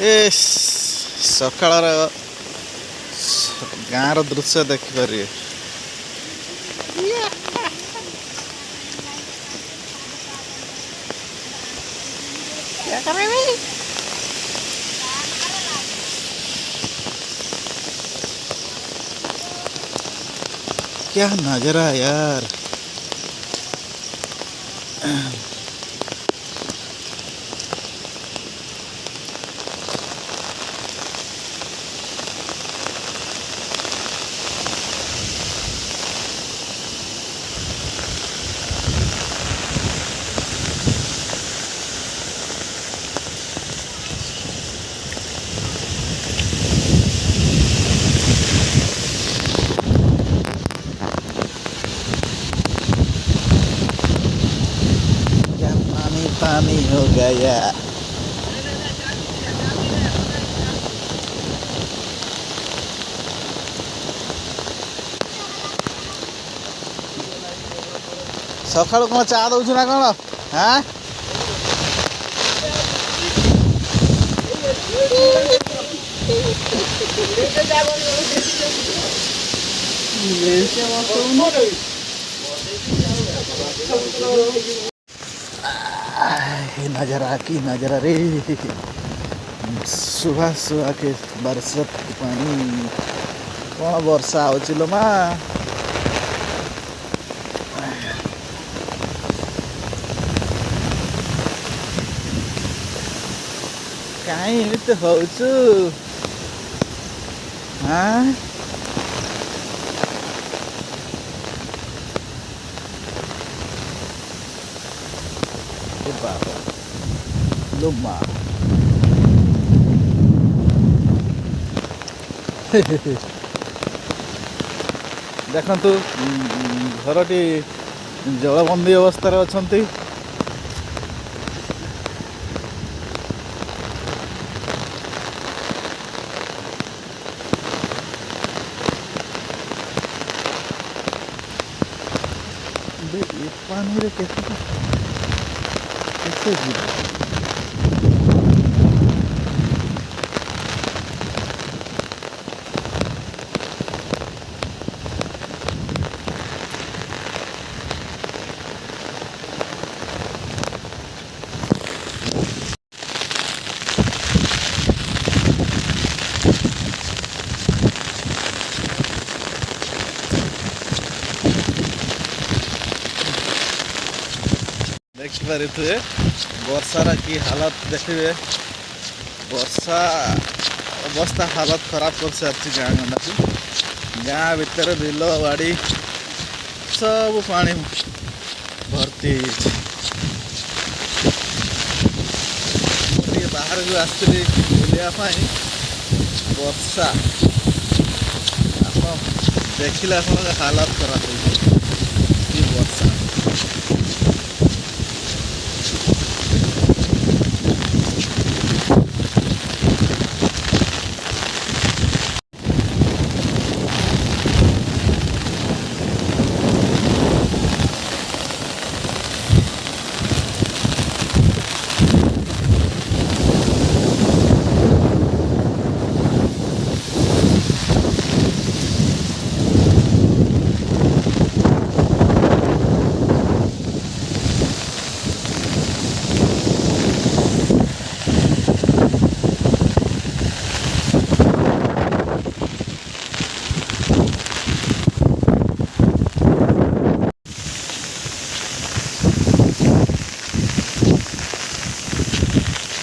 ଏ ସକାଳର ଗାଁର ଦୃଶ୍ୟ ଦେଖିପାରିବେ। क्या नजारा यार। क्या पानी पानी हो गया। ସକାଳୁ କ'ଣ ଚା ଦଉଛୁ ନା କ'ଣ? ହାଁ नजरा की नजरा रे। सुबह सुबह के बरसत पानी कौन वर्षा हो मा। कहीं एमती होचु हाँ बाबा लुमा देखु घरटी जलबंदी अवस्था अच्छा। पानी रे कैसे जीव देखिपे वर्षार की हालत देखिए। वर्षा अवस्था हालत खराब कर सारी गाँ गंडा को गाँ भितर बिल बाड़ी सब पानी भर्ती बाहर को आसती बुलायापाई वर्षा आप देखिले हालत खराब हो।